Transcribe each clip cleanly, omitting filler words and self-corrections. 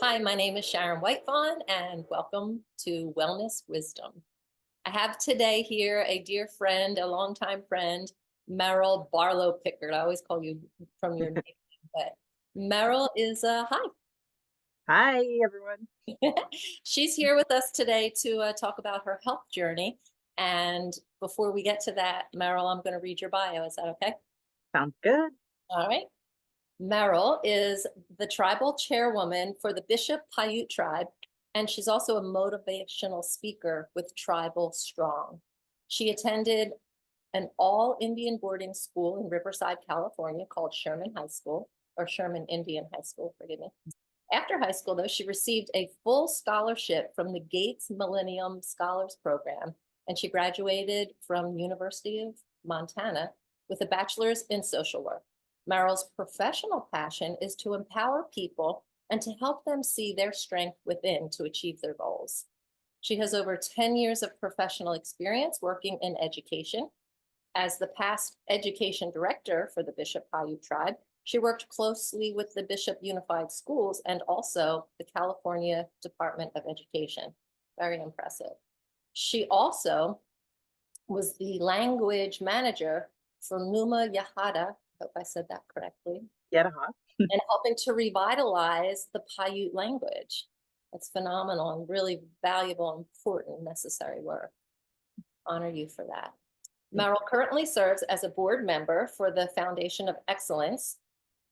Hi, my name is Sharon Whitevaughn, and welcome to Wellness Wisdom. I have today here a dear friend, a longtime friend, Meryl Picard. I always call you from your name, but Meryl is hi. Hi, everyone. She's here with us today to talk about her health journey. And before we get to that, Meryl, I'm going to read your bio. Is that okay? Sounds good. All right. Meryl is the tribal chairwoman for the Bishop Paiute tribe, and she's also a motivational speaker with Tribal Strong. She attended an all Indian boarding school in Riverside, California called Sherman High School, or Sherman Indian High School, forgive me. After high school, though, she received a full scholarship from the Gates Millennium Scholars Program, and she graduated from University of Montana with a bachelor's in social work. Meryl's professional passion is to empower people and to help them see their strength within to achieve their goals. She has over 10 years of professional experience working in education. As the past education director for the Bishop Paiute tribe, she worked closely with the Bishop Unified Schools and also the California Department of Education. Very impressive. She also was the language manager for Numa Yahada, I hope I said that correctly, Yeah, and helping to revitalize the Paiute language. That's phenomenal and really valuable, important, necessary work. Honor you for that. Meryl currently serves as a board member for the Foundation of Excellence,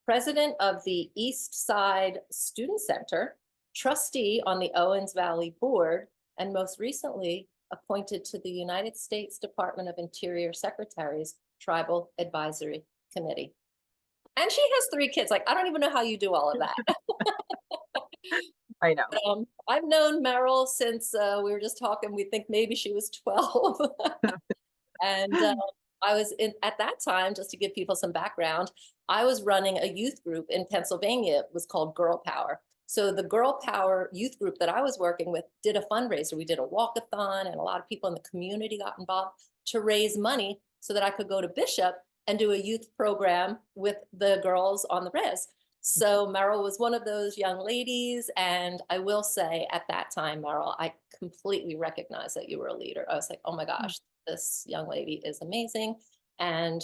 president of the East Side Student Center, trustee on the Owens Valley Board, and most recently appointed to the United States Department of Interior Secretary's Tribal Advisory Committee. And she has 3 kids. Like, I don't even know how you do all of that. I know. I've known Meryl since we were just talking. We think maybe she was 12. And I was in at that time, just to give people some background, I was running a youth group in Pennsylvania. It was called Girl Power. So the Girl Power youth group that I was working with did a fundraiser. We did a walkathon, and a lot of people in the community got involved to raise money so that I could go to Bishop and do a youth program with the girls on the res. So Meryl was one of those young ladies. And I will say at that time, Meryl, I completely recognized that you were a leader. I was like, oh my gosh, this young lady is amazing. And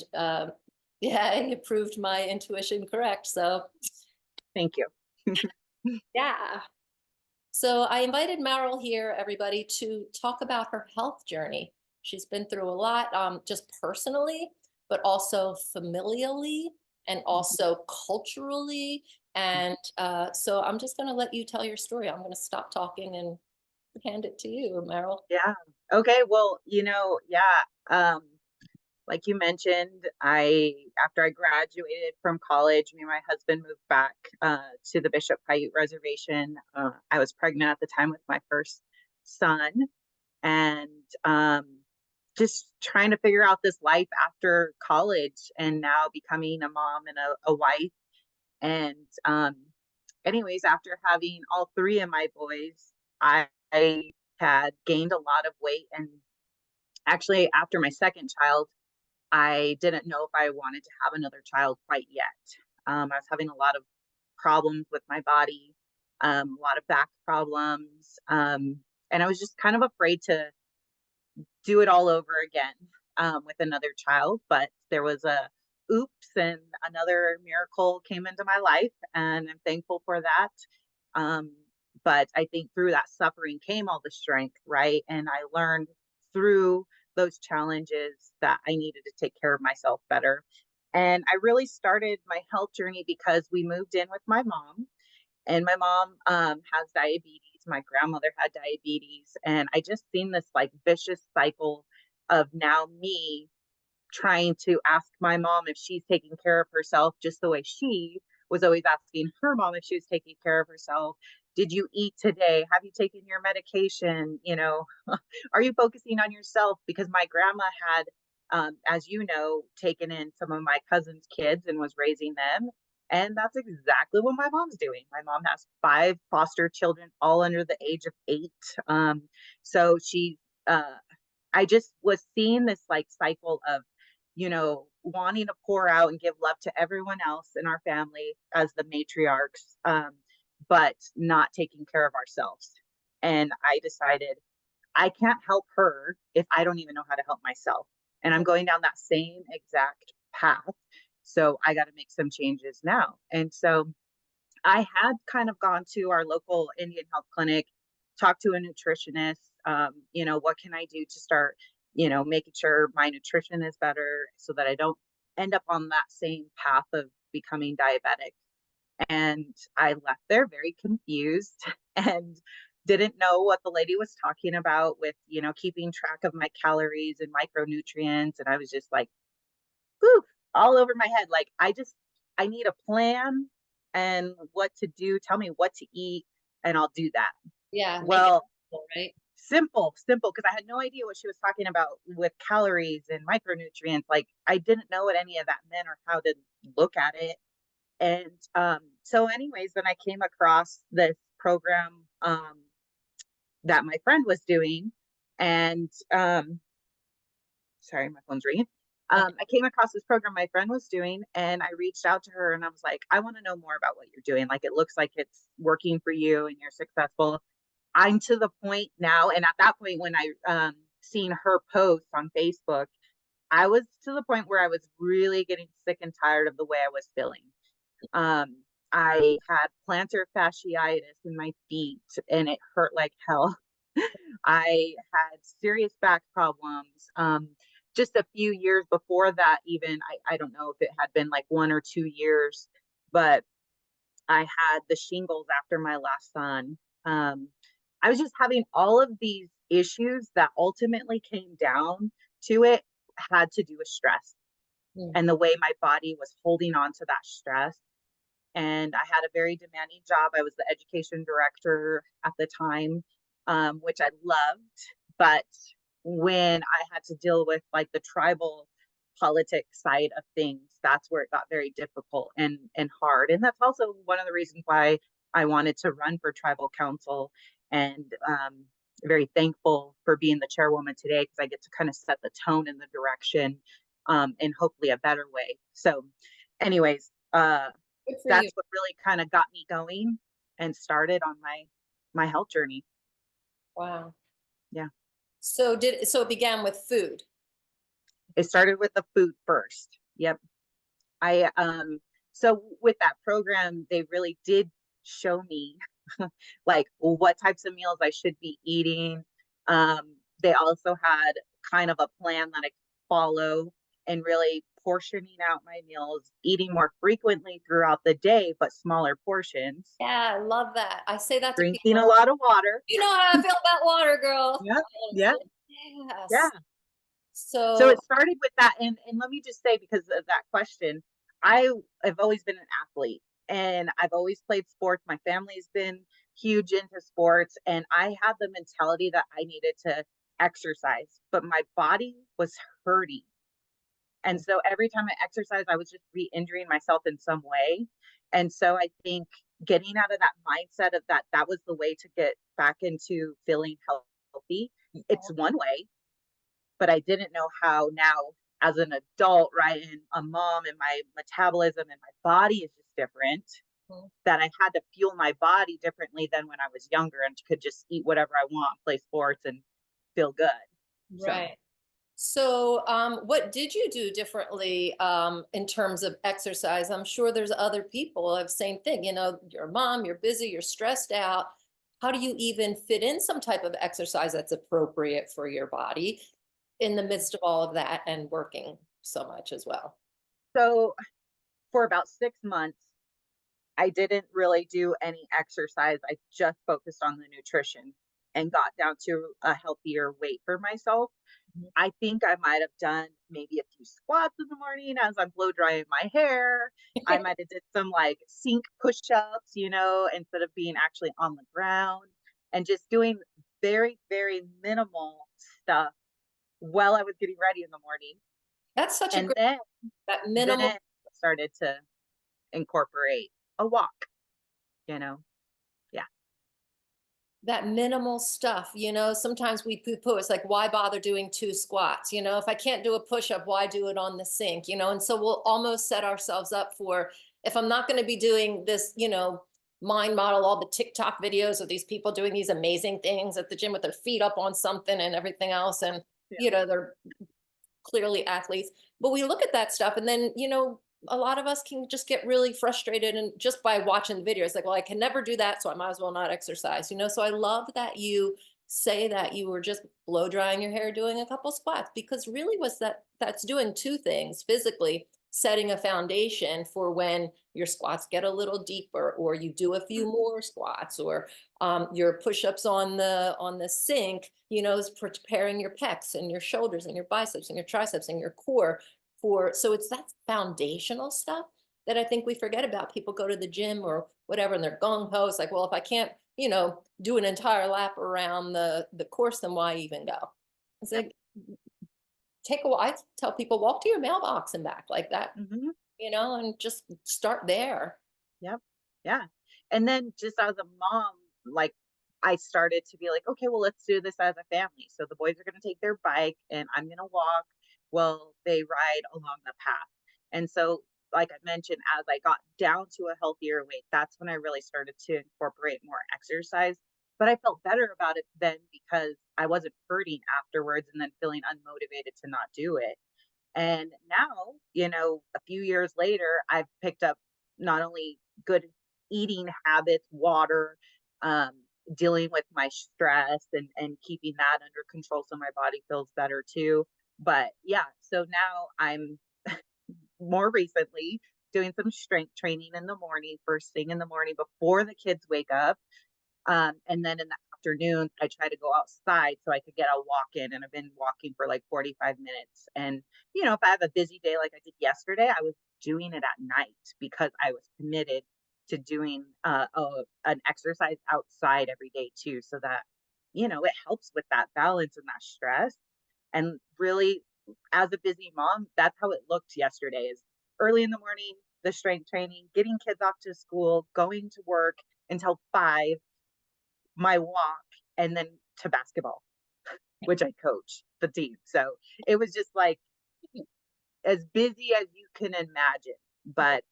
yeah, it proved my intuition correct. So Thank you. yeah. So I invited Meryl here, everybody, to talk about her health journey. She's been through a lot, just personally, but also familially and also culturally. And so I'm just going to let you tell your story. I'm going to stop talking and hand it to you, Meryl. Yeah. Okay. Well, yeah. Like you mentioned, after I graduated from college, me and my husband moved back to the Bishop Paiute Reservation. I was pregnant at the time with my first son, and just trying to figure out this life after college, and now becoming a mom and a wife. And anyways, after having all 3 of my boys, I had gained a lot of weight. And actually, after my second child, I didn't know if I wanted to have another child quite yet. I was having a lot of problems with my body, a lot of back problems. And I was just kind of afraid to do it all over again with another child. But there was a oops, and another miracle came into my life, and I'm thankful for that. Um, but I think through that suffering came all the strength, right? And I learned through those challenges that I needed to take care of myself better. And I really started my health journey because we moved in with my mom, and my mom has diabetes. My grandmother had diabetes, and I just seen this like vicious cycle of now me trying to ask my mom if she's taking care of herself just the way she was always asking her mom if she was taking care of herself. Did you eat today? Have you taken your medication? Are you focusing on yourself? Because my grandma had, as you know, taken in some of my cousin's kids and was raising them. And that's exactly what my mom's doing. My mom has 5 foster children, all under the age of 8. So she's, I just was seeing this like cycle of, wanting to pour out and give love to everyone else in our family as the matriarchs, but not taking care of ourselves. And I decided I can't help her if I don't even know how to help myself. And I'm going down that same exact path. So I got to make some changes now. And so I had kind of gone to our local Indian health clinic, talked to a nutritionist, what can I do to start, making sure my nutrition is better so that I don't end up on that same path of becoming diabetic. And I left there very confused and didn't know what the lady was talking about with, keeping track of my calories and micronutrients. And I was just like, whew, all over my head. Like, I need a plan and what to do. Tell me what to eat and I'll do that. Yeah. Well, Simple, right? simple, because I had no idea what she was talking about with calories and micronutrients. Like, I didn't know what any of that meant or how to look at it. And so anyways, then I came across this program that my friend was doing. And sorry, my phone's ringing. I came across this program my friend was doing, and I reached out to her and I was like, I want to know more about what you're doing. Like, it looks like it's working for you and you're successful. I'm to the point now, and at that point, when I seen her post on Facebook, I was to the point where I was really getting sick and tired of the way I was feeling. I had plantar fasciitis in my feet and it hurt like hell. I had serious back problems. Just a few years before that, even, I don't know if it had been like 1 or 2 years, but I had the shingles after my last son. I was just having all of these issues that ultimately came down to it had to do with stress and the way my body was holding on to that stress. And I had a very demanding job. I was the education director at the time, which I loved. But when I had to deal with like the tribal politics side of things, that's where it got very difficult and hard. And that's also one of the reasons why I wanted to run for tribal council. And very thankful for being the chairwoman today because I get to kind of set the tone in the direction in hopefully a better way. So, anyways, Good for you. that's what really kind of got me going and started on my health journey. Wow. Yeah. So it began with food. It started with the food first. Yep. I so with that program, they really did show me like what types of meals I should be eating. They also had kind of a plan that I could follow and really portioning out my meals, eating more frequently throughout the day, but smaller portions, Yeah, I love that. I say that to drinking people. a lot of water. You know how I feel about water, girl. Yeah, I yeah, said, yeah. yes. So So, it started with that. And let me just say, because of that question, I have always been an athlete and I've always played sports. My family's been huge into sports. And I had the mentality that I needed to exercise, but my body was hurting. And so every time I exercised, I was just re-injuring myself in some way. And so I think getting out of that mindset of that was the way to get back into feeling healthy. It's one way, but I didn't know how now as an adult, right? And a mom, and my metabolism and my body is just different, that I had to fuel my body differently than when I was younger and could just eat whatever I want, play sports and feel good. right. So, what did you do differently in terms of exercise? I'm sure there's other people have same thing. You know, you're a mom, you're busy, you're stressed out. How do you even fit in some type of exercise that's appropriate for your body in the midst of all of that and working so much as well? So for about 6 months, I didn't really do any exercise. I just focused on the nutrition and got down to a healthier weight for myself. I think I might have done maybe a few squats in the morning as I'm blow drying my hair. I might have did some like sink push-ups, instead of being actually on the ground, and just doing very, very minimal stuff while I was getting ready in the morning. That's such a And great, that then minimal. I started to incorporate a walk, you know. Yeah. that minimal stuff, sometimes we poo-poo. It's like, why bother doing two squats? If I can't do a push-up, why do it on the sink? And so we'll almost set ourselves up for, if I'm not going to be doing this, mind model, all the TikTok videos of these people doing these amazing things at the gym with their feet up on something and everything else. And, Yeah. they're clearly athletes, but we look at that stuff and then, a lot of us can just get really frustrated and just by watching the videos, like, well, I can never do that, so I might as well not exercise. So I love that you say that you were just blow drying your hair doing a couple squats, because really that's doing two things: physically setting a foundation for when your squats get a little deeper, or you do a few more squats, or your push-ups on the sink, is preparing your pecs and your shoulders and your biceps and your triceps and your core so it's that foundational stuff that I think we forget about. People go to the gym or whatever and they're gung ho. It's like, well, if I can't, do an entire lap around the course, then why even go? It's Yep. like, take a walk. I tell people, walk to your mailbox and back like that, Hmm. and just start there. Yep. Yeah. And then just as a mom, like I started to be like, okay, well, let's do this as a family. So the boys are going to take their bike and I'm going to walk while they ride along the path. And so, like I mentioned, as I got down to a healthier weight, that's when I really started to incorporate more exercise. But I felt better about it then because I wasn't hurting afterwards and then feeling unmotivated to not do it. And now, a few years later, I've picked up not only good eating habits, water, um, dealing with my stress and keeping that under control so my body feels better too. But yeah, so now I'm more recently doing some strength training in the morning, first thing in the morning before the kids wake up. And then in the afternoon, I try to go outside so I could get a walk in. And I've been walking for like 45 minutes. And, if I have a busy day like I did yesterday, I was doing it at night because I was committed to doing an exercise outside every day too. So that, it helps with that balance and that stress. And really, as a busy mom, that's how it looked yesterday is early in the morning, the strength training, getting kids off to school, going to work until 5, my walk, and then to basketball, which I coach the team. So it was just like as busy as you can imagine. But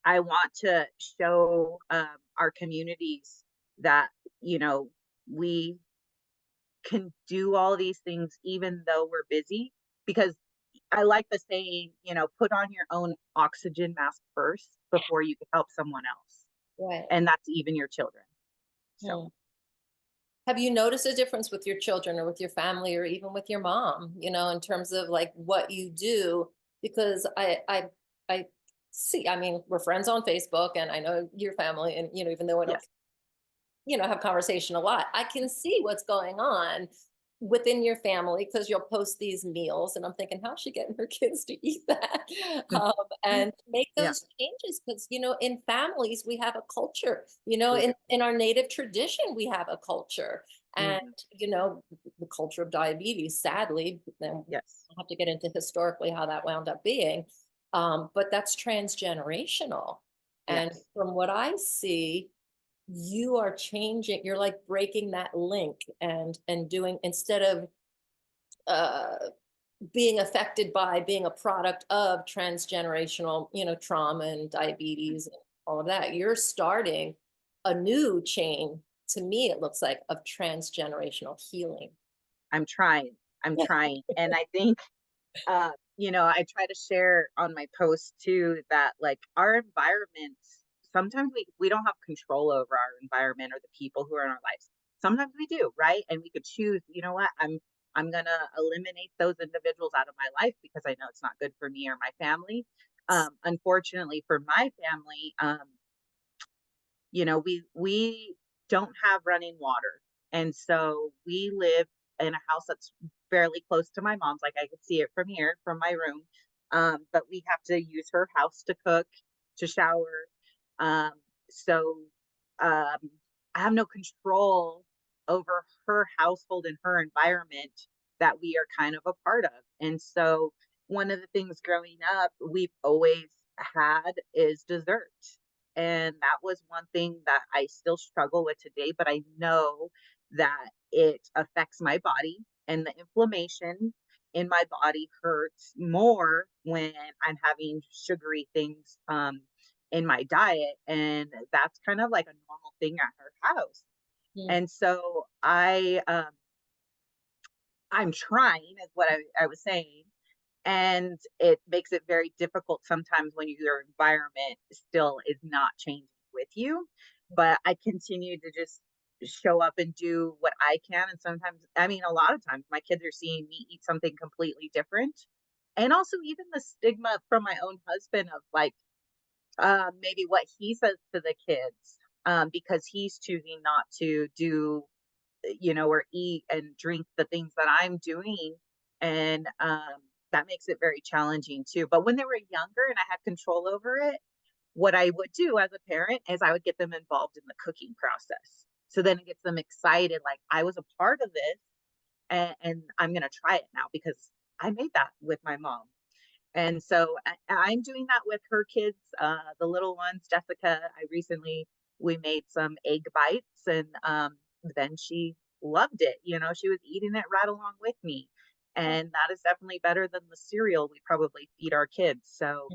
I want to show our communities that, we can do all these things even though we're busy. Because I like the saying, put on your own oxygen mask first before you can help someone else. Right. And that's even your children. So. Hmm. Have you noticed a difference with your children or with your family or even with your mom, in terms of like what you do? Because I see, I mean, we're friends on Facebook and I know your family and, even though I don't, Yes. have conversation a lot, I can see what's going on within your family because you'll post these meals and I'm thinking, how's she getting her kids to eat that? And make Yeah. those changes because, in families, we have a culture, We do. in our native tradition, we have a culture. And, Mhm. the culture of diabetes, sadly, then Yes. I'll have to get into historically how that wound up being. But that's transgenerational. And Yes. from what I see, you are changing, you're like breaking that link and doing, instead of uh being affected by being a product of transgenerational, trauma and diabetes and all of that, you're starting a new chain, to me it looks like, of transgenerational healing. I'm trying. I'm trying. And I think I try to share on my post too that like our environment, sometimes we don't have control over our environment or the people who are in our lives. Sometimes we do, right? And we could choose, what, I'm gonna eliminate those individuals out of my life because I know it's not good for me or my family. Unfortunately for my family, we don't have running water. And so we live in a house that's fairly close to my mom's. Like I could see it from here, from my room. But we have to use her house to cook, to shower. Um, so um, I have no control over her household and her environment that we are kind of a part of. And so one of the things growing up we've always had is dessert. And that was one thing that I still struggle with today, but I know that it affects my body, and the inflammation in my body hurts more when I'm having sugary things in my diet. And that's kind of like a normal thing at her house. Mm. And so I'm trying, is what I was saying, and it makes it very difficult sometimes when your environment still is not changing with you. But I continue to just show up and do what I can. And sometimes, I mean, a lot of times my kids are seeing me eat something completely different. And also, even the stigma from my own husband of like, maybe what he says to the kids, because he's choosing not to do, or eat and drink the things that I'm doing. And that makes it very challenging too. But when they were younger and I had control over it, what I would do as a parent is I would get them involved in the cooking process. So then it gets them excited, like I was a part of this, and I'm going to try it now because I made that with my mom. And so I'm doing that with her kids, the little ones. Jessica, we made some egg bites, and then she loved it. She was eating it right along with me. And that is definitely better than the cereal we probably feed our kids. So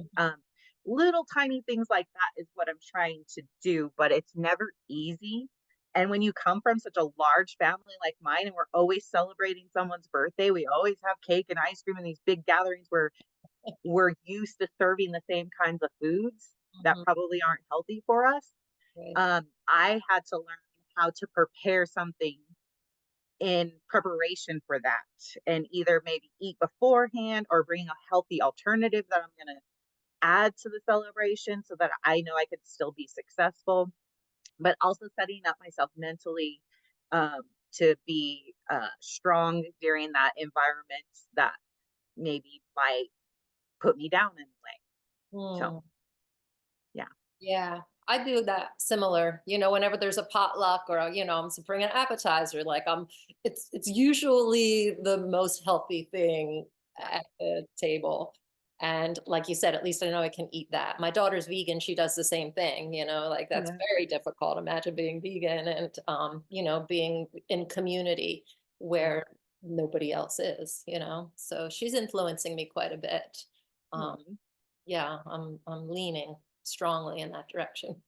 little tiny things like that is what I'm trying to do, but it's never easy. And when you come from such a large family like mine, and we're always celebrating someone's birthday, we always have cake and ice cream and these big gatherings where we're used to serving the same kinds of foods that Mhm. probably aren't healthy for us. Right. I had to learn how to prepare something in preparation for that, and either maybe eat beforehand or bring a healthy alternative that I'm going to add to the celebration so that I know I could still be successful, but also setting up myself mentally um, to be strong during that environment that maybe might put me down in a way. So, Mm. yeah. Yeah, I do that similar. Whenever there's a potluck or I'm to bring an appetizer, like it's usually the most healthy thing Yeah. at the table. And like you said, at least I know I can eat that. My daughter's vegan, she does the same thing, like that's Yeah. very difficult. Imagine being vegan and being in community Yeah. where nobody else is. So she's influencing me quite a bit. Um, Mhm. yeah, I'm leaning strongly in that direction.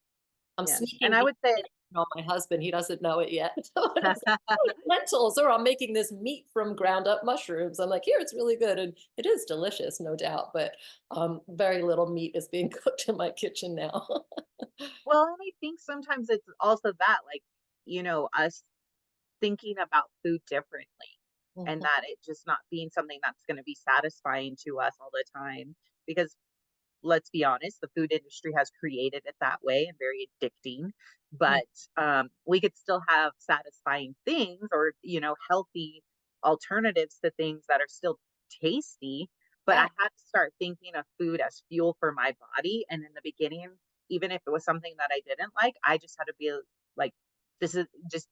I'm Yes. And sneaking I would say, vegan on my husband. He doesn't know it yet. So it's like, "Oh, lentils, or I'm making this meat from ground up mushrooms." I'm like, here, it's really good. And it is delicious, no doubt. But very little meat is being cooked in my kitchen now. well, and I think sometimes it's also that, like, us thinking about food differently, and Mhm. that it just not being something that's going to be satisfying to us all the time. Because let's be honest, the food industry has created it that way and very addicting. But we could still have satisfying things, or healthy alternatives to things that are still tasty. But I Yeah. had to start thinking of food as fuel for my body. And in the beginning, even if it was something that I didn't like, I just had to be like, this is just,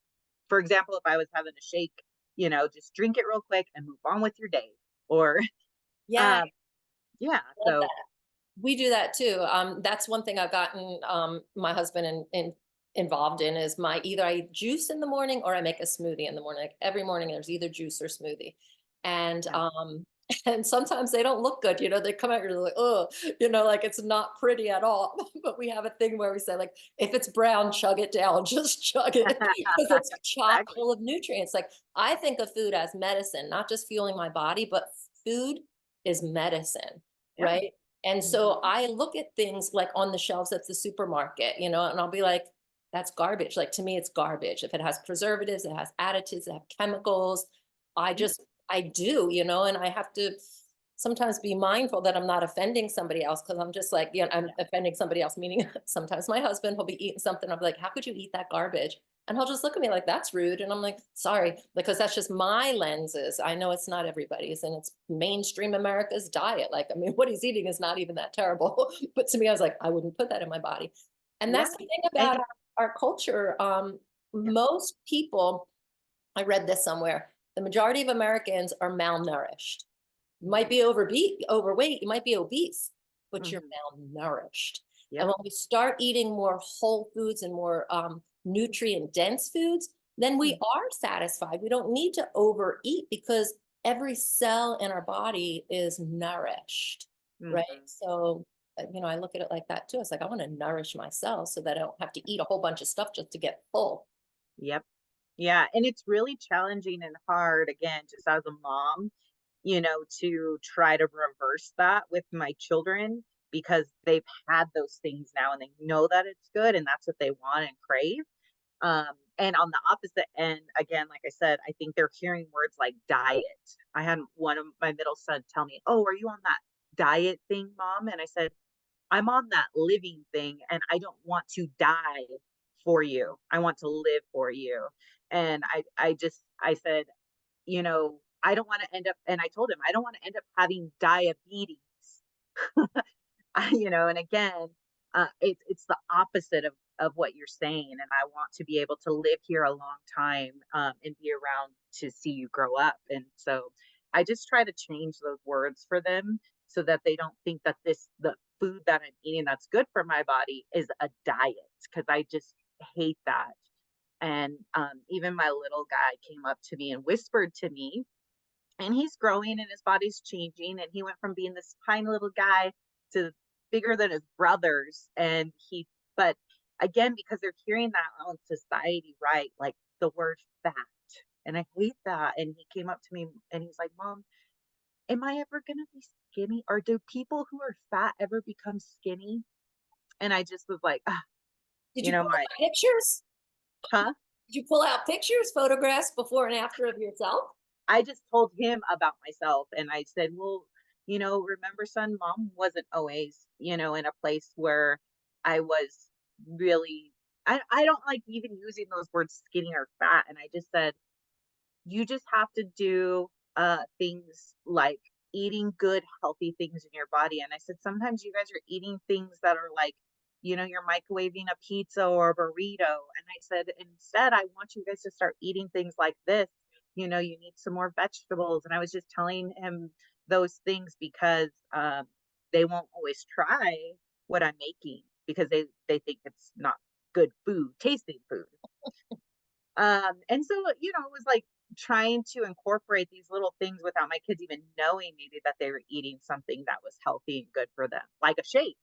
for example, if I was having a shake, just drink it real quick and move on with your day. Or Yeah. um yeah, I love so that. We do that too. That's one thing I've gotten my husband involved in is my either I eat juice in the morning or I make a smoothie in the morning. Like every morning there's either juice or smoothie. And yeah. and sometimes they don't look good, they come out, you're like, oh, like it's not pretty at all. But we have a thing where we say, like, if it's brown, chug it down, just chug it because it's chock Exactly. full of nutrients. Like I think of food as medicine, not just fueling my body, but food is medicine, Yeah. right? And so Mhm. I look at things like on the shelves at the supermarket, and I'll be like, that's garbage. Like to me, it's garbage. If it has preservatives, it has additives, it has chemicals. I Yeah. just, I do, and I have to sometimes be mindful that I'm not offending somebody else because I'm just like, I'm Yeah. offending somebody else, meaning sometimes my husband will be eating something. I'll be like, how could you eat that garbage? And he'll just look at me like, that's rude. And I'm like, sorry, because that's just my lenses. I know it's not everybody's, and it's mainstream America's diet. Like, I mean, what he's eating is not even that terrible. But to me, I was like, I wouldn't put that in my body. And Yeah. that's the thing And about our culture. yeah. Most people, I read this somewhere, the majority of Americans are malnourished. You might Mhm. be overweight, you might be obese, but you're Mhm. malnourished. And Yep. when we start eating more whole foods and more nutrient dense foods, then we Mm. are satisfied. We don't need to overeat because every cell in our body is nourished, right? Mhm. So, I look at it like that too. It's like I want to nourish myself so that I don't have to eat a whole bunch of stuff just to get full. Yep. Yeah, and it's really challenging and hard, again, just as a mom, to try to reverse that with my children because they've had those things now and they know that it's good and that's what they want and crave. And on the opposite end, again, like I said, I think they're hearing words like diet. I had one of my middle son tell me, "Oh, are you on that diet thing, mom?" And I said, "I'm on that living thing and I don't want to die for you. I want to live for you." And I said, I don't want to end up, and I told him, I don't want to end up having diabetes. And again, it's the opposite of what you're saying. And I want to be able to live here a long time, and be around to see you grow up. And so I just try to change those words for them so that they don't think that the food that I'm eating that's good for my body is a diet, because I just hate that. And even my little guy came up to me and whispered to me, and he's growing and his body's changing. And he went from being this tiny little guy to bigger than his brothers. But again, because they're hearing that on society, right? Like the word fat. And I hate that. And he came up to me and he's like, "Mom, am I ever going to be skinny? Or do people who are fat ever become skinny?" And I just was like, ah, Did you pull my, out pictures? huh? Did you pull out pictures, photographs before and after of yourself? I just told him about myself and I said, "Well, remember, son, mom wasn't always, in a place where I was really, I don't like even using those words skinny or fat." And I just said, "You just have to do things like eating good, healthy things in your body." And I said, "Sometimes you guys are eating things that are like, you're microwaving a pizza or a burrito." And I said, "Instead, I want you guys to start eating things like this. You need some more vegetables." And I was just telling him those things because they won't always try what I'm making because they think it's not good food, tasting food. And so, it was like trying to incorporate these little things without my kids even knowing maybe that they were eating something that was healthy and good for them, like a shake.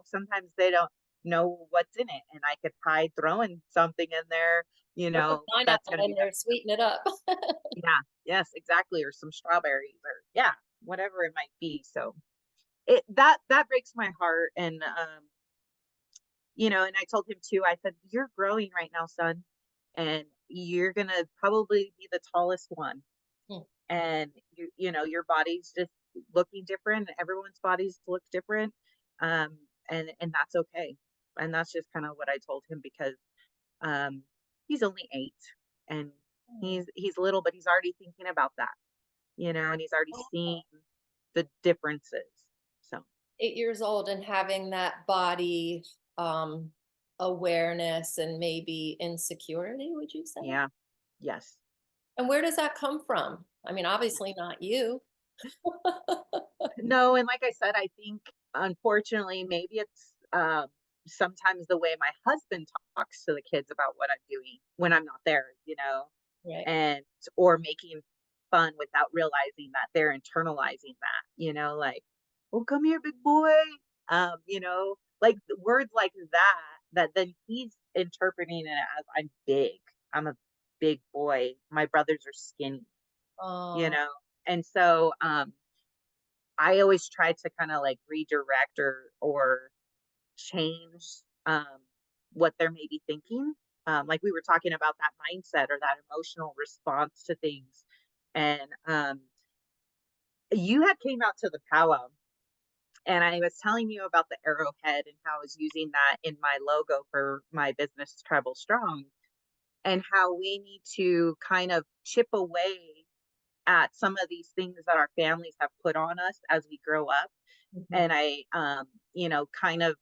Sometimes they don't know what's in it, and I could hide throwing something in there, Throw a that's pineapple going to in be there, sweeten it up. yeah, yes, exactly, or some strawberries, or yeah, whatever it might be. So that breaks my heart, and and I told him too, I said, "You're growing right now, son, and you're gonna probably be the tallest one. Hmm. And your body's just looking different. Everyone's bodies look different. And that's okay." And that's just kind of what I told him because um he's only 8 and Hmm. he's little, but he's already thinking about that, and he's already seeing the differences. So 8 years old and having that body um, awareness and maybe insecurity, would you say? yeah, yes. And where does that come from? I mean, obviously not you. No, and like I said, I think unfortunately, maybe it's sometimes the way my husband talks to the kids about what I'm doing when I'm not there, Right. and or making fun without realizing that they're internalizing that, like, "Oh, come here, big boy." Like words like that, that then he's interpreting it as I'm big. I'm a big boy. My brothers are skinny, you Oh, know? And so, I always try to kinda, like, redirect or change, what they're maybe thinking, like we were talking about that mindset or that emotional response to things, and, you had came out to the powwow, and I was telling you about the arrowhead and how I was using that in my logo for my business, Tribal Strong, and how we need to kind of chip away at some of these things that our families have put on us as we grow up. mhm. And I, kind of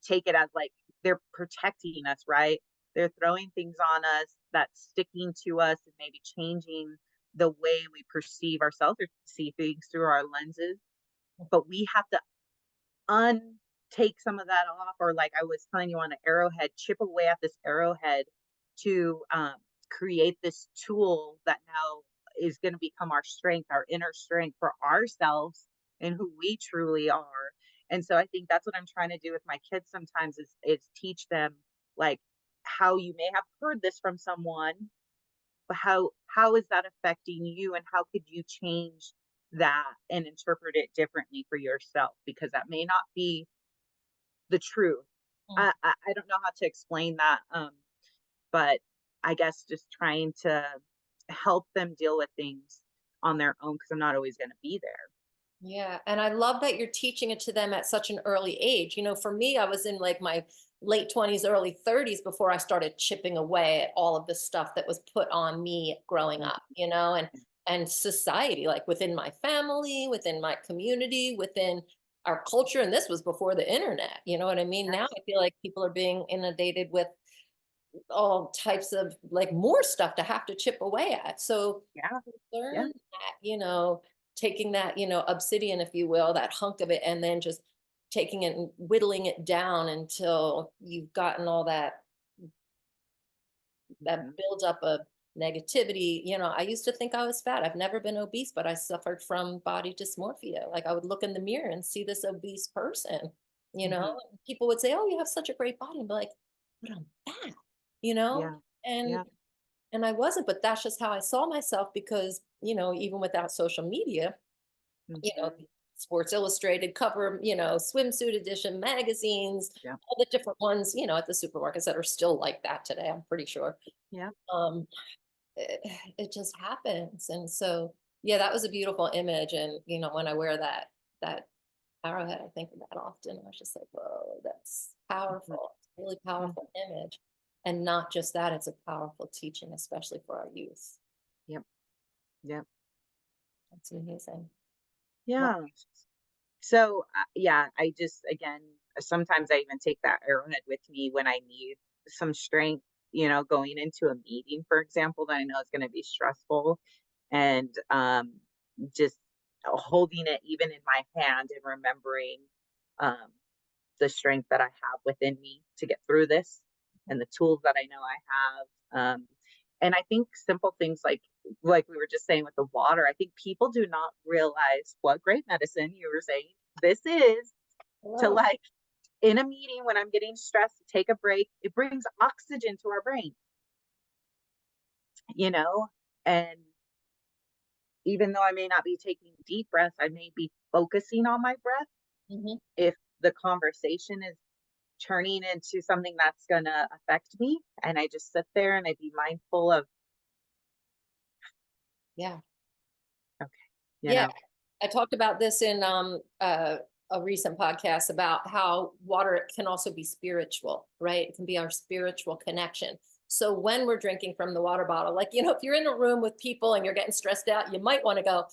take it as like they're protecting us, right? They're throwing things on us that's sticking to us and maybe changing the way we perceive ourselves or see things through our lenses. But we have to take some of that off, or like I was telling you on the arrowhead, chip away at this arrowhead to create this tool that now is going to become our strength, our inner strength for ourselves and who we truly are. And so I think that's what I'm trying to do with my kids sometimes is teach them like how you may have heard this from someone, but how is that affecting you, and how could you change that and interpret it differently for yourself, because that may not be the truth. Mm. I don't know how to explain that, but I guess just trying to help them deal with things on their own because I'm not always going to be there. Yeah. And I love that you're teaching it to them at such an early age. For me, I was in like my late 20s, early 30s before I started chipping away at all of the stuff that was put on me growing Mhm. up, and society, like within my family, within my community, within our culture. And this was before the internet. You know what I mean? Now Yes. I feel like people are being inundated with all types of like more stuff to have to chip away at. So Yeah. Yeah. learn that, taking that, obsidian, if you will, that hunk of it, and then just taking it and whittling it down until you've gotten all that Mhm. buildup of negativity. I used to think I was fat. I've never been obese, but I suffered from body dysmorphia. Like I would look in the mirror and see this obese person, Mhm. and people would say, "Oh, you have such a great body." And be like, "But I'm fat," you know? Yeah. And Yeah. and I wasn't, but that's just how I saw myself because, even without social media, Mhm. Sports Illustrated cover, swimsuit edition magazines, Yeah. all the different ones, at the supermarkets that are still like that today, I'm pretty sure. Yeah. Um, it, it just happens. And so, yeah, that was a beautiful image. And, when I wear that arrowhead, I think of that often. I was just like, whoa, that's Mhm. powerful. It's a really Mhm. powerful image. And not just that, it's a powerful teaching, especially for our youth. Yep. Yep. That's amazing. Wow. Yeah. So, yeah, I just, again, sometimes I even take that arrowhead with me when I need some strength, going into a meeting, for example, that I know is going to be stressful, and just holding it even in my hand and remembering um, the strength that I have within me to get through this and the tools that I know I have. And I think simple things like we were just saying with the water, I think people do not realize what great medicine you were saying this is to, Hello. like, in a meeting when I'm getting stressed, take a break. It brings oxygen to our brain, you know? And even though I may not be taking deep breaths, I may be focusing on my breath. Hmm. If the conversation is turning into something that's gonna affect me, and I just sit there and I be mindful of, Yeah. okay, you Yeah. know, I talked about this in a recent podcast about how water can also be spiritual, right? It can be our spiritual connection. So when we're drinking from the water bottle, like, if you're in a room with people and you're getting stressed out, you might want to go,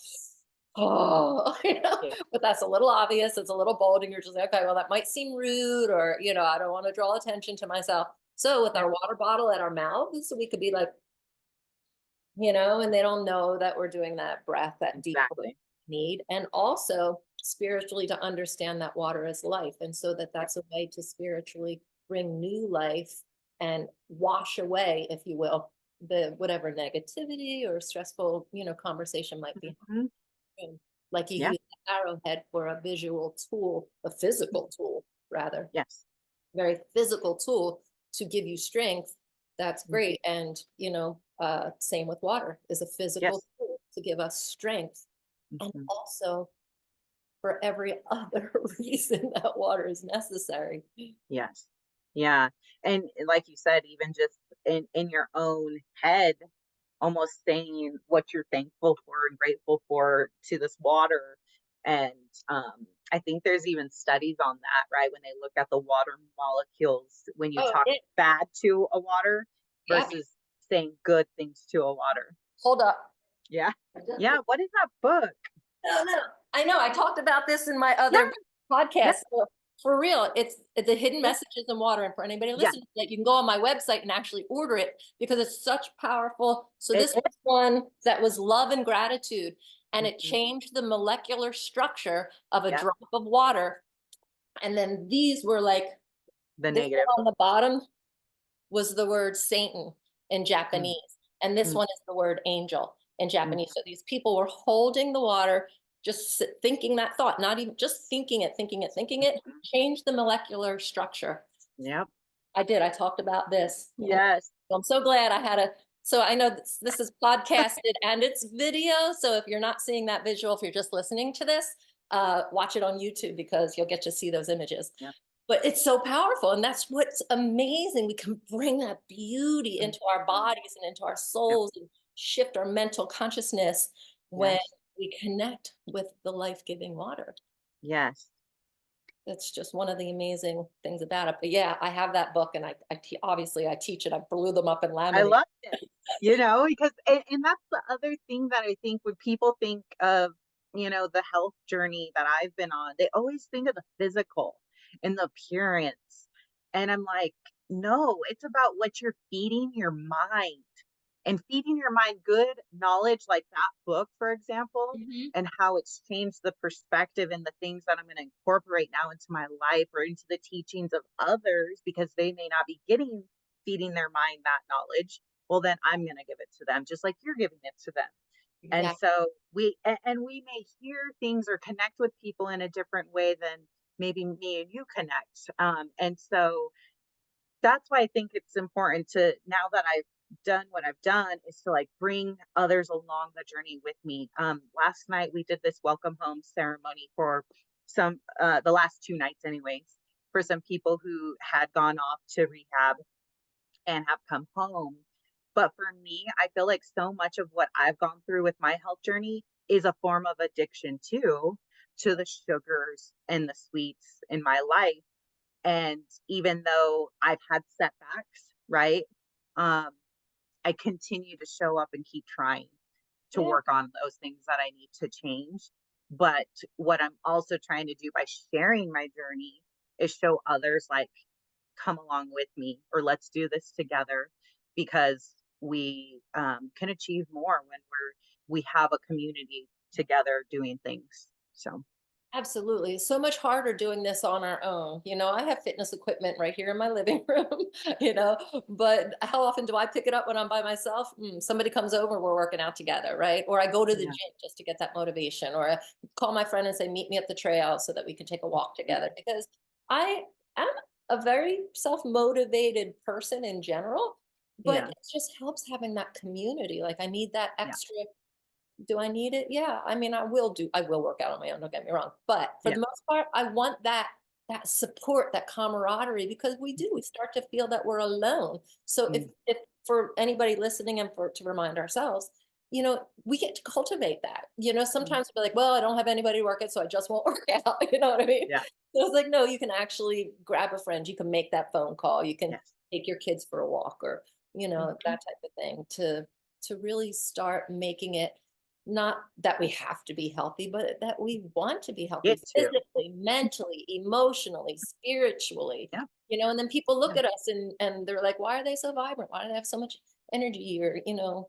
oh, yeah, but that's a little obvious. It's a little bold. And you're just like, okay, well, that might seem rude, or, I don't want to draw attention to myself. So with yeah, our water bottle at our mouths, we could be like, and they don't know that we're doing that breath, that deep exactly. need, and also spiritually to understand that water is life, and so Yep. that's a way to spiritually bring new life and wash away, if you will, the whatever negativity or stressful conversation might be Mhm. happening. Like you Yeah. use the arrowhead for a visual tool, a physical tool rather, Yes. very physical tool to give you strength. That's Mhm. great. And same with water, is a physical Yes. tool to give us strength, and Mhm. also for every other reason that water is necessary. Yes. Yeah. And like you said, even just in your own head, almost saying what you're thankful for and grateful for to this water. And I think there's even studies on that, right? When they look at the water molecules, when you Oh, talk yeah. bad to a water Yeah. versus saying good things to a water. Hold up. Yeah. I just Yeah. What is that book? No, no. I know. I talked about this in my Yeah. other Yeah. podcast. So for real, it's the hidden Yeah. messages in water. And for anybody Yeah. listening to that, you can go on my website and actually order it because it's such powerful. So It this is. was one that was love and gratitude, and it Mhm. changed the molecular structure of a Yep. drop of water And then these were like, The this negative. one on the bottom was the word Satan in Mm, Japanese. And this mm, one is the word angel in mm, Japanese. So these people were holding the water, just thinking that thought, not even just thinking it, mm. changed the molecular structure. Yep. I did. I talked about this. And Yes. I'm so glad I had a, so I know this is podcasted and it's video. So if you're not seeing that visual, if you're just listening to this, watch it on YouTube because you'll get to see those images. Yep. But it's so powerful. And that's what's amazing. We can bring that beauty Mm, into our bodies and into our yep. souls and shift our mental consciousness when Yes. we connect with the life-giving water. Yes. That's just one of the amazing things about it. But yeah, I have that book and obviously I teach it. I blew them up and I laminate. love it, because and that's the other thing that I think when people think of, the health journey that I've been on, they always think of the physical and the appearance. And I'm like, no, it's about what you're feeding your mind and feeding your mind good knowledge, like that book, for example, Mhm. and how it's changed the perspective and the things that I'm going to incorporate now into my life or into the teachings of others because they may not be feeding their mind that knowledge. Well, then I'm going to give it to them, just like you're giving it to them. And Exactly. so and we may hear things or connect with people in a different way than maybe me and you connect. And so that's why I think it's important to, now that I've done what I've done, is to like bring others along the journey with me. Last night we did this welcome home ceremony for some, the last 2 nights anyways, for some people who had gone off to rehab and have come home. But for me, I feel like so much of what I've gone through with my health journey is a form of addiction too, to the sugars and the sweets in my life. And even though I've had setbacks, right? Um, I continue to show up and keep trying to Yeah. work on those things that I need to change. But what I'm also trying to do by sharing my journey is show others, like, come along with me, or let's do this together, because we can achieve more when we have a community together doing things. So Absolutely. It's so much harder doing this on our own. I have fitness equipment right here in my living room, but how often do I pick it up when I'm by myself? Somebody comes over, we're working out together, right? Or I go to the yeah. gym just to get that motivation, or I call my friend and say, meet me at the trail so that we can take a walk together. Because I am a very self-motivated person in general, but Yeah. it just helps having that community. Like I need that Yeah. extra. Do I need it? Yeah. I mean, I will work out on my own, don't get me wrong. But for Yeah. the most part, I want that support, that camaraderie, because we start to feel that we're alone. So if Mm, if for anybody listening and for to remind ourselves, we get to cultivate that. mm, Sometimes we'll be like, well, I don't have anybody to work it, so I just won't work out. You know what I mean? yeah. So it's like, no, you can actually grab a friend, you can make that phone call, you can Yes. take your kids for a walk, or Mhm. that type of thing, to really start making it not that we have to be healthy, but that we want to be healthy Get to. physically, mentally, emotionally, spiritually, Yeah. and then people look Yeah. at us and they're like, why are they so vibrant? Why do they have so much energy? Or,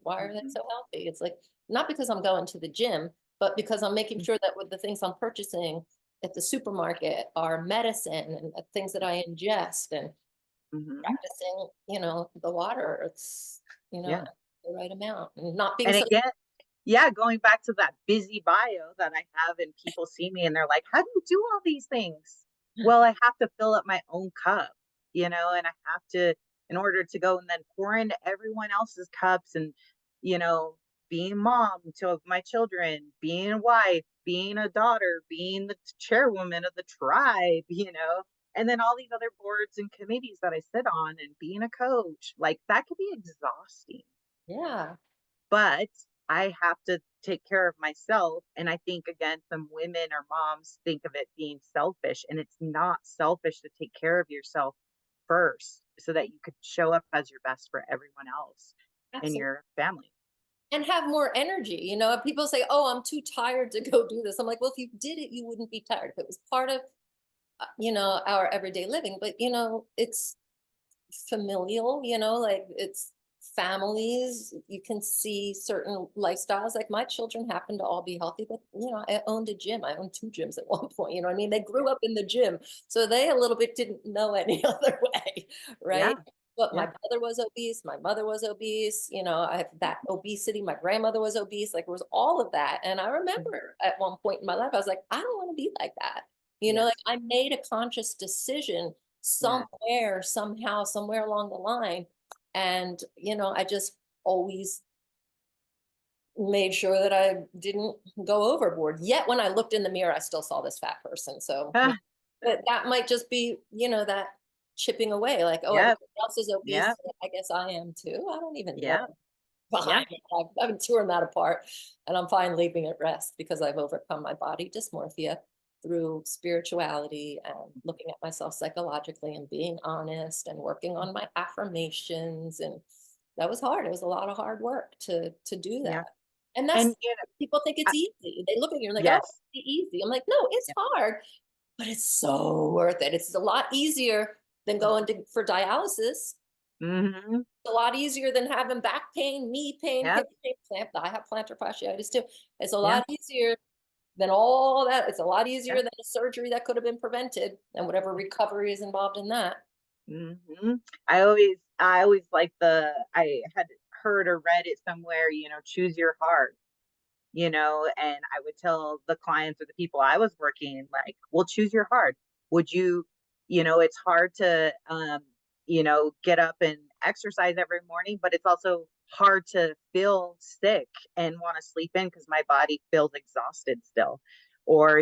why are they Mhm. so healthy? It's like, not because I'm going to the gym, but because I'm making Mm, sure that with the things I'm purchasing at the supermarket are medicine and things that I ingest, and mhm. practicing, the water. It's, Yeah. the right amount and not being And so. again, yeah, going back to that busy bio that I have, and people see me and they're like, "How do you do all these things?" Well, I have to fill up my own cup, and I have to, in order to go and then pour into everyone else's cups, and, you know, being mom to my children, being a wife, being a daughter, being the chairwoman of the tribe, and then all these other boards and committees that I sit on, and being a coach, like that could be exhausting. Yeah. But I have to take care of myself. And I think, again, some women or moms think of it being selfish, and it's not selfish to take care of yourself first so that you could show up as your best for everyone else in Absolutely. your family. And have more energy. People say, oh, I'm too tired to go do this. I'm like, well, if you did it, you wouldn't be tired. If it was part of, our everyday living, but, it's familial, like it's families, you can see certain lifestyles. Like my children happen to all be healthy, but I owned a gym. I owned two gyms at one point. You know what I mean? They grew up in the gym, so they a little bit didn't know any other way, right? Yeah. But my Yeah. brother was obese, my mother was obese, I have that obesity, my grandmother was obese, like it was all of that. And I Mhm. remember at one point in my life, I was like, I don't want to be like that. Yes. Like I made a conscious decision Yes. somewhere, somehow, somewhere along the line. And, I just always made sure that I didn't go overboard. Yet when I looked in the mirror, I still saw this fat person. So Ah, but that might just be, that chipping away, like, oh, yep. everybody else is obese. Yep. So I guess I am too. I don't even know Yeah. Yeah. behind it. I've been tearing that apart, and I'm fine leaving it rest because I've overcome my body dysmorphia through spirituality and looking at myself psychologically and being honest and working on my affirmations. And that was hard. It was a lot of hard work to do Yeah. that. And And that's you know, people think I, it's easy. They look at you and like, oh, yes. it's easy. I'm like, no, it's Yeah. hard, but it's so worth it. It's a lot easier than going for dialysis. Mm-hmm. A lot easier than having back pain, knee pain, Yep. hip pain. I have plantar fasciitis too. It's a Yeah. lot easier than all that. It's a lot easier Yep. than a surgery that could have been prevented and whatever recovery is involved in that. Mm-hmm. I always like I had heard or read it somewhere, choose your heart, and I would tell the clients or the people I was working, like, well, choose your heart. Would you, it's hard to, get up and exercise every morning, but it's also hard to feel sick and want to sleep in because my body feels exhausted still. Or,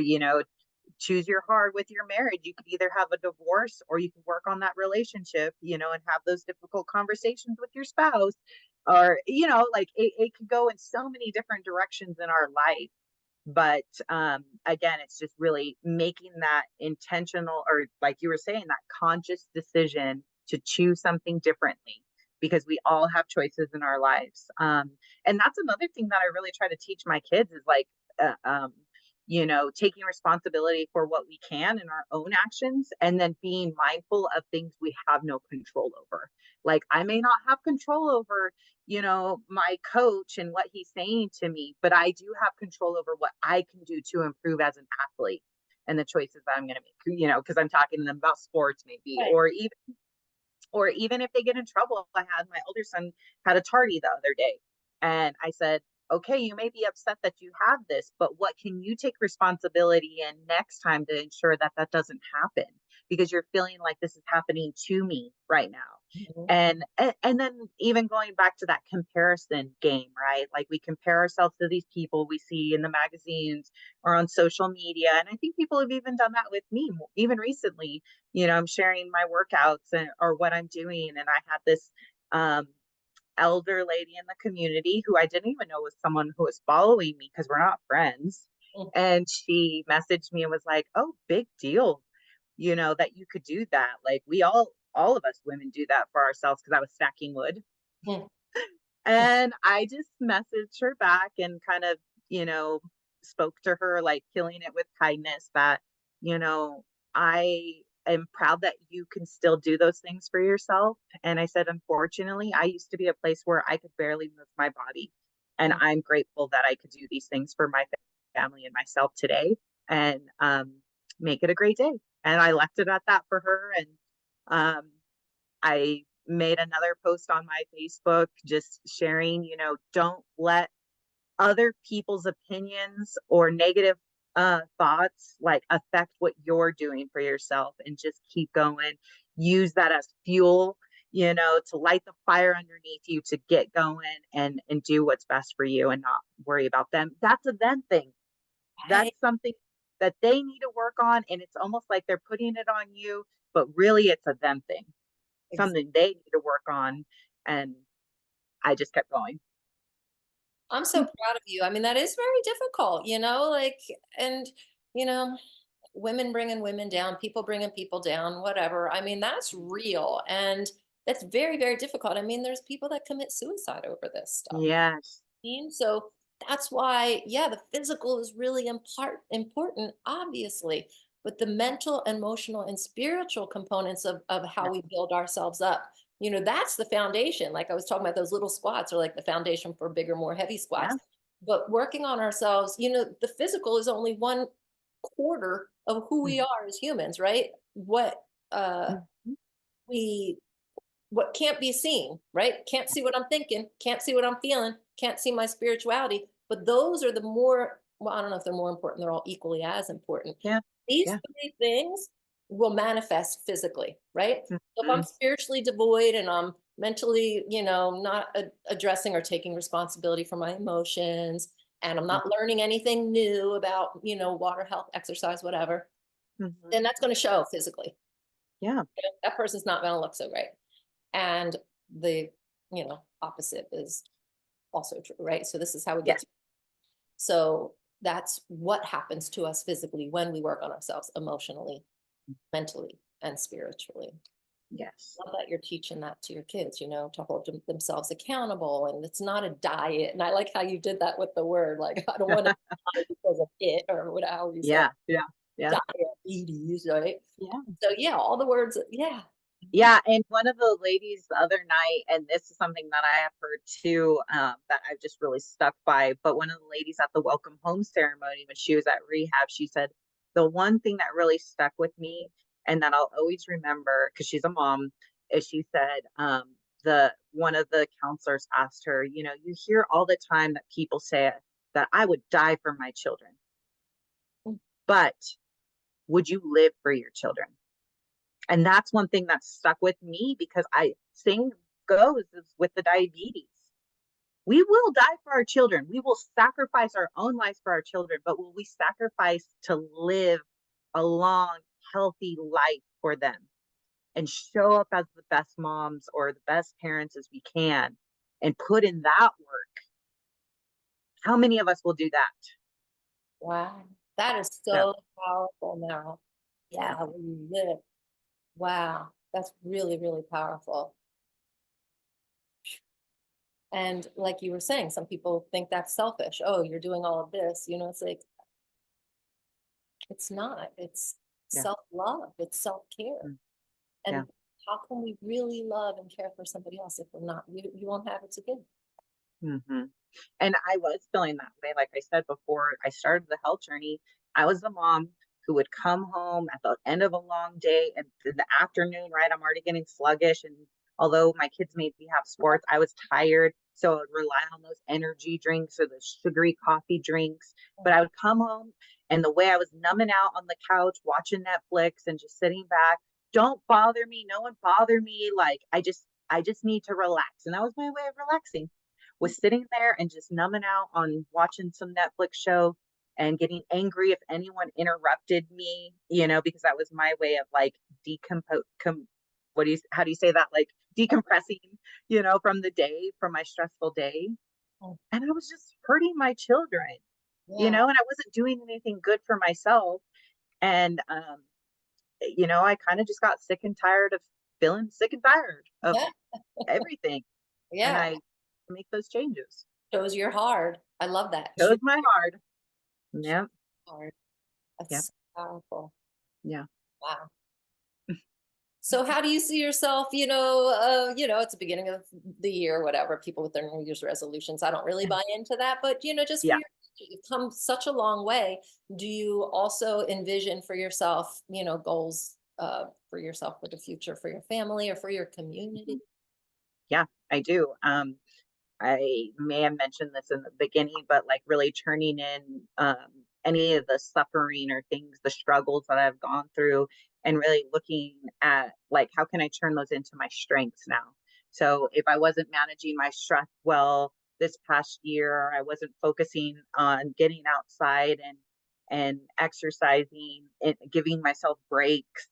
choose your heart with your marriage. You could either have a divorce or you can work on that relationship, and have those difficult conversations with your spouse. Or, like it could go in so many different directions in our life. But again, it's just really making that intentional, or like you were saying, that conscious decision to choose something differently, because we all have choices in our lives. And that's another thing that I really try to teach my kids is like, uh, um, taking responsibility for what we can in our own actions, and then being mindful of things we have no control over. Like, I may not have control over, my coach and what he's saying to me, but I do have control over what I can do to improve as an athlete and the choices that I'm going to make, because I'm talking to them about sports maybe, Right. or even if they get in trouble. I had my older son had a tardy the other day, and I said, okay, you may be upset that you have this, but what can you take responsibility in next time to ensure that that doesn't happen? Because you're feeling like this is happening to me right now. Mhm. And then even going back to that comparison game, right? Like, we compare ourselves to these people we see in the magazines or on social media. And I think people have even done that with me, even recently. I'm sharing my workouts or what I'm doing. And I had this um, elder lady in the community who I didn't even know was someone who was following me because we're not friends. And she messaged me and was like, oh, big deal, that you could do that. Like, all of us women do that for ourselves, because I was stacking wood. Mhm. And I just messaged her back and kind of, you know, spoke to her, like, killing it with kindness, that, I am proud that you can still do those things for yourself. And I said, unfortunately, I used to be a place where I could barely move my body. And I'm grateful that I could do these things for my family and myself today, and make it a great day. And I left it at that for her. And um, I made another post on my Facebook just sharing, don't let other people's opinions or negative thoughts like affect what you're doing for yourself, and just keep going. Use that as fuel, to light the fire underneath you to get going, and do what's best for you, and not worry about them. That's a them thing. Right. That's something that they need to work on. And it's almost like they're putting it on you, but really it's a them thing, something they need to work on. And I just kept going. I'm so proud of you. I mean, that is very difficult, like, and, you know, women bringing women down, people bringing people down, whatever. I mean, that's real. And that's very, very difficult. I mean, there's people that commit suicide over this stuff. Yes. So that's why, yeah, the physical is really important, obviously, but the mental, emotional, and spiritual components of how Yeah. we build ourselves up that's the foundation. Like I was talking about, those little squats are like the foundation for bigger, more heavy squats. Yeah. But working on ourselves, the physical is only 1/4 of who we Mhm. are as humans, right? Mhm. We what can't be seen, right? Can't see what I'm thinking, can't see what I'm feeling, can't see my spirituality. But those are the more, well, I don't know if they're more important, they're all equally as important. Yeah. These Yeah. three things will manifest physically, right? So if I'm Mhm. spiritually devoid and I'm mentally, not addressing or taking responsibility for my emotions, and I'm Mhm. not learning anything new about, water, health, exercise, whatever, Mhm. then that's going to show physically. Yeah. That person's not going to look so great. And the, opposite is also true, right? So this is how we Yeah. get to. So that's what happens to us physically when we work on ourselves emotionally, mentally, and spiritually. Yes. Love that you're teaching that to your kids, to hold themselves accountable. And it's not a diet. And I like how you did that with the word, like, I don't want to die because of it, or whatever you said, Yeah. Yeah. Yeah. diabetes, right? Yeah. So yeah, all the words, yeah. Yeah, and one of the ladies the other night, and this is something that I have heard too, that I've just really stuck by. But one of the ladies at the welcome home ceremony, when she was at rehab, she said, the one thing that really stuck with me and that I'll always remember, because she's a mom, is she said, the one of the counselors asked her, you hear all the time that people say that I would die for my children, but would you live for your children? And that's one thing that stuck with me because same goes with the diabetes. We will die for our children. We will sacrifice our own lives for our children, but will we sacrifice to live a long, healthy life for them and show up as the best moms or the best parents as we can and put in that work? How many of us will do that? Wow. That is So, so powerful, Meryl. yeah. Yeah, we live. Wow. That's really, really powerful. And like you were saying, some people think that's selfish. Oh, you're doing all of this. It's like, it's not. It's Yeah. self-love, it's self-care. Mm, yeah. And how can we really love and care for somebody else if we're not? You won't have it to give. hmm And I was feeling that way. Like I said before, I started the health journey. I was the mom who would come home at the end of a long day and in the afternoon, right? I'm already getting sluggish. And although my kids made me have sports, I was tired. So I would rely on those energy drinks or the sugary coffee drinks. But I would come home and the way I was numbing out on the couch, watching Netflix and just sitting back, don't bother me. No one bother me. Like I just need to relax. And that was my way of relaxing, was sitting there and just numbing out on watching some Netflix show and getting angry if anyone interrupted me, because that was my way of like decompose, how do you say that? Like decompressing, from the day, from my stressful day. Oh, And I was just hurting my children, yeah. and I wasn't doing anything good for myself. And, I kind of just got sick and tired of feeling sick and tired of Yeah. everything. And Yeah. I make those changes. Shows you're hard. I love that. Shows Shows my heart. Yep. you're hard. Yep. That's so powerful. Yeah. Wow. So how do you see yourself, it's the beginning of the year, whatever, people with their New Year's resolutions. I don't really buy into that, but just for Yeah. your, you've come such a long way. Do you also envision for yourself, goals for yourself for the future, for your family or for your community? Yeah, I do. I may have mentioned this in the beginning, but like really turning in any of the suffering or things, the struggles that I've gone through, and really looking at like how can I turn those into my strengths now. So if I wasn't managing my stress well this past year, or I wasn't focusing on getting outside and exercising and giving myself breaks,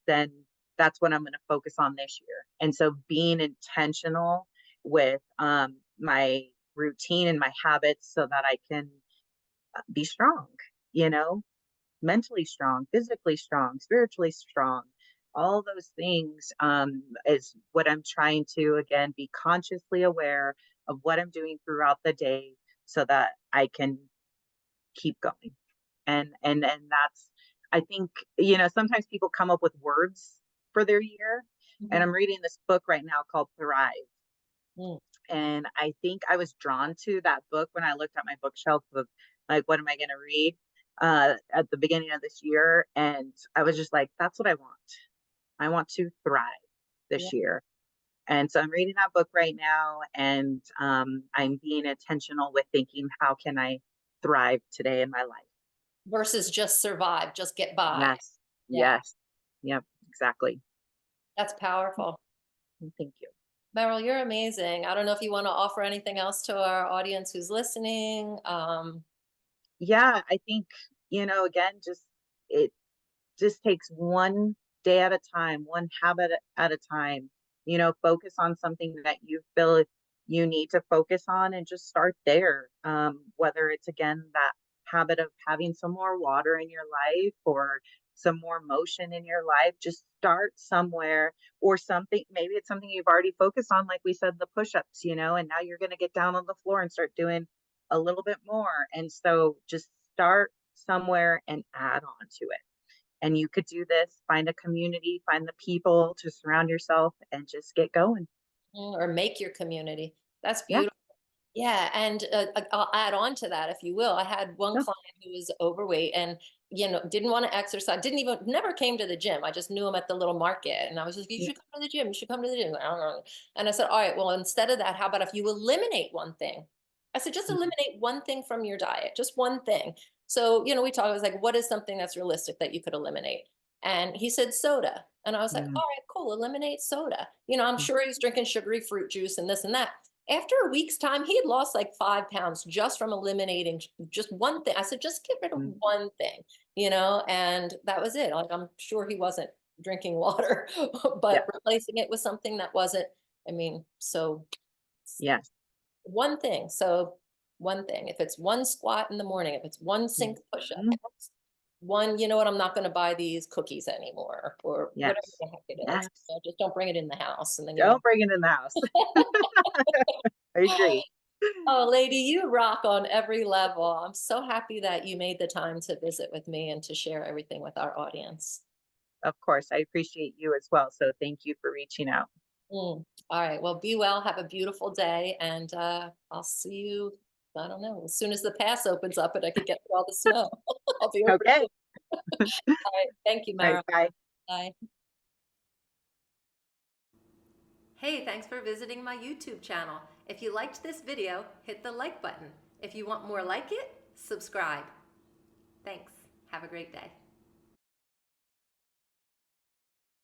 then that's what I'm going to focus on this year. And so being intentional with my routine and my habits so that I can be strong, you know, mentally strong, physically strong, spiritually strong. All those things is what I'm trying to, again, be consciously aware of what I'm doing throughout the day so that I can keep going. And that's, I think, sometimes people come up with words for their year. And Mhm. I'm reading this book right now called Thrive. Mm. And I think I was drawn to that book when I looked at my bookshelf of like, what am I going to read at the beginning of this year? And I was just like, that's what I want. I want to thrive Yeah. this year. And so I'm reading that book right now, and I'm being intentional with thinking, how can I thrive today in my life? Versus just survive, just get by. Yes, Yeah, yes, yep, exactly. that's powerful. Thank you. Meryl, you're amazing. I don't know if you want to offer anything else to our audience who's listening. Yeah, I think, again, it just takes one day at a time, one habit at a time. Focus on something that you feel you need to focus on and just start there. Whether it's, again, that habit of having some more water in your life or some more motion in your life, just start somewhere, or something. Maybe it's something you've already focused on, like we said, the push ups, and now you're going to get down on the floor and start doing a little bit more. And so just start somewhere and add on to it. And you could do this, find a community, find the people to surround yourself, and just get going. Or make your community. That's Yeah. beautiful. Yeah, and I'll add on to that, if you will. I had one No. client who was overweight and didn't want to exercise, didn't even never came to the gym. I just knew him at the little market, and I was just, you Yeah. should come to the gym. You should come to the gym. I don't know. And I said, all right, well, instead of that, how about if you eliminate one thing? I said, just Mhm. eliminate one thing from your diet, just one thing. So we talked. I was like, what is something that's realistic that you could eliminate? And he said soda. And I was like, Mhm. all right, cool, eliminate soda. I'm Mhm. sure he's drinking sugary fruit juice and this and that. After a week's time, he had lost like 5 pounds just from eliminating just one thing. I said, just get rid of Mhm. one thing, and that was it. Like, I'm sure he wasn't drinking water, Yeah. but replacing it with something that wasn't, so Yes. one thing. So one thing, if it's one squat in the morning, if it's one sink push up, Mhm. if it's one, you know what, I'm not going to buy these cookies anymore or whatever Yes. the heck it is. Yes. Just don't bring it in the house. And then you Don't won't. bring it in the house. I agree. Oh, lady, you rock on every level. I'm so happy that you made the time to visit with me and to share everything with our audience. Of course, I appreciate you as well. So thank you for reaching out. Mm. All right. Well, be well. Have a beautiful day. And I'll see you, I don't know, as soon as the pass opens up and I could get through all the snow. I'll be over to Okay. you. All right. Thank you, All Mara. right. Bye. Bye. Hey, thanks for visiting my YouTube channel. If you liked this video, hit the like button. If you want more like it, subscribe. Thanks. Have a great day.